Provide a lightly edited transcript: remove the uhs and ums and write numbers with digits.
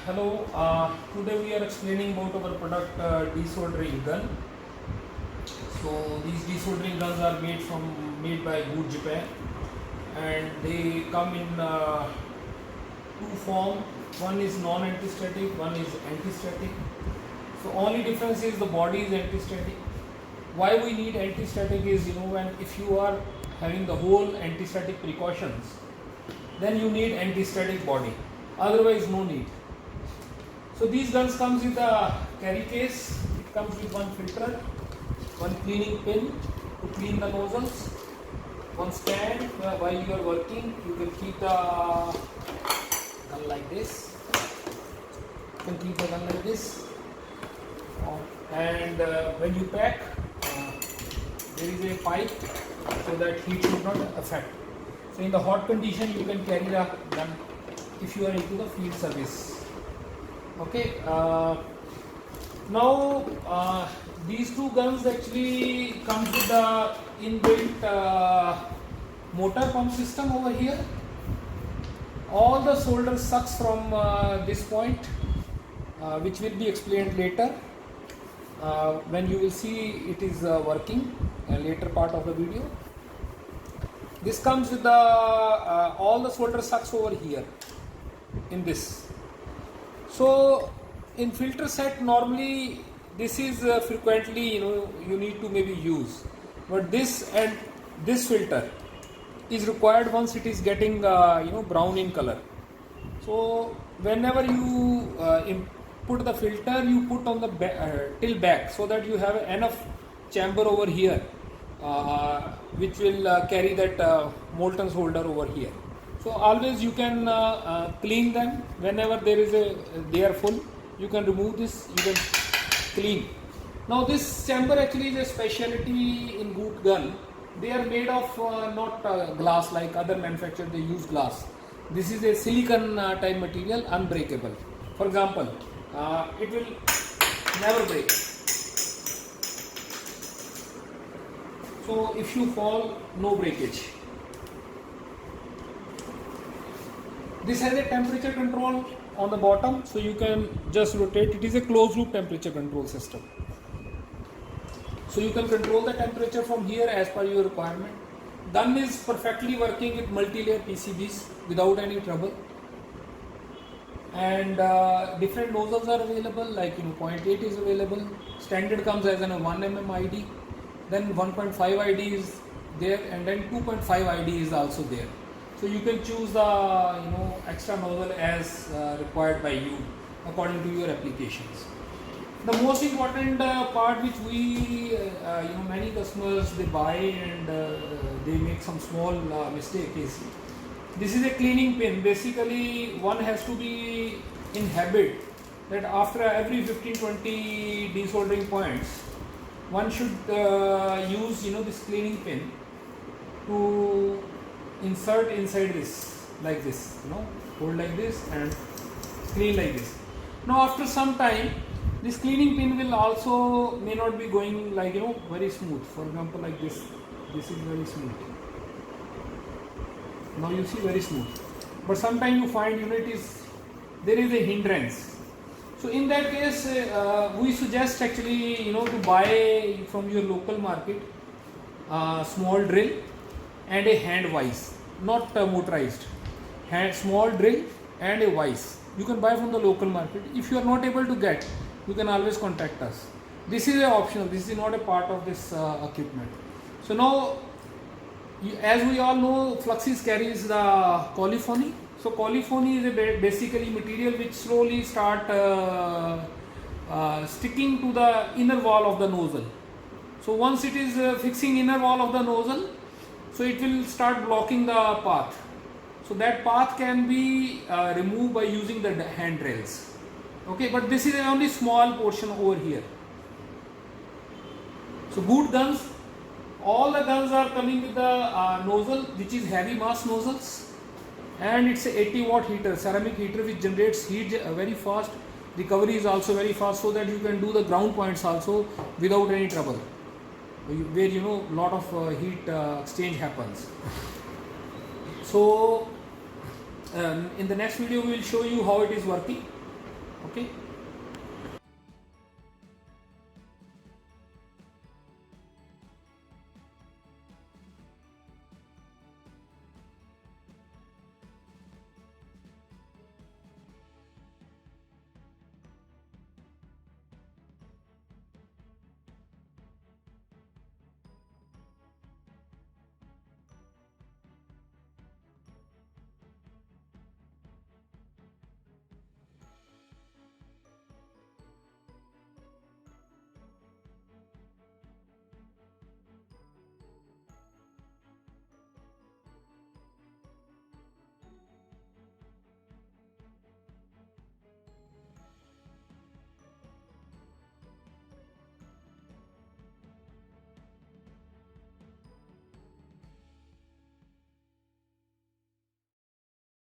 Hello, today we are explaining about our product desoldering gun. So these desoldering guns are made by Goot Japan, and they come in two form. One is non-antistatic, one is antistatic. So only difference is the body is antistatic. Why we need antistatic is, when if you are having the whole antistatic precautions, then you need antistatic body. Otherwise, no need. So these guns comes with a carry case. It comes with one filter, one cleaning pin to clean the nozzles, one stand while you are working. You can keep the gun like this. You can keep the gun like this. And when you pack, there is a pipe so that heat should not affect. So in the hot condition, you can carry the gun if you are into the field service. Okay. Now these two guns actually comes with the inbuilt motor pump system over here. All the solder sucks from this point, which will be explained later when you will see it is working later part of the video. This comes with the all the solder sucks over here in this. So in filter set, normally this is frequently you need to maybe use, but this and this filter is required once it is getting brown in color. So whenever you put the filter, you put on the till back so that you have enough chamber over here which will carry that molten solder over here. So always you can clean them whenever they are full. You can remove this, you can clean. Now this chamber actually is a specialty in Goot gun. They are made of not glass like other manufacturers, they use glass. This is a silicon type material, unbreakable. For example, it will never break. So if you fall, no breakage. This has a temperature control on the bottom, so you can just rotate. It is a closed loop temperature control system. So you can control the temperature from here as per your requirement. Gun is perfectly working with multi-layer PCBs without any trouble. And different nozzles are available, like 0.8 is available. Standard comes as a 1 mm ID. Then 1.5 ID is there, and then 2.5 ID is also there. So you can choose the extra nozzle as required by you according to your applications. The most important part which we many customers they buy and they make some small mistake is this is a cleaning pin. Basically one has to be in habit that after every 15-20 desoldering points one should use this cleaning pin to insert inside this like this, hold like this and clean like this. Now after some time this cleaning pin will also may not be going like very smooth. For example, like this is very smooth. Now you see very smooth, but sometimes you find there is a hindrance. So in that case we suggest actually to buy from your local market small drill and a hand vise, not motorized. Small drill and a vise you can buy from the local market. If you are not able to get, you can always contact us. This is optional, this is not a part of this equipment. So now as we all know, Fluxys carries the colophony. So colophony is basically material which slowly start sticking to the inner wall of the nozzle. So once it is fixing inner wall of the nozzle, so it will start blocking the path. So that path can be removed by using the hand rails. Okay, but this is only small portion over here. So Goot guns, all the guns are coming with the nozzle which is heavy mass nozzles, and it's a 80 watt heater, ceramic heater, which generates heat very fast. Recovery is also very fast, so that you can do the ground points also without any trouble, where lot of heat exchange happens. So in the next video we will show you how it is working. Okay.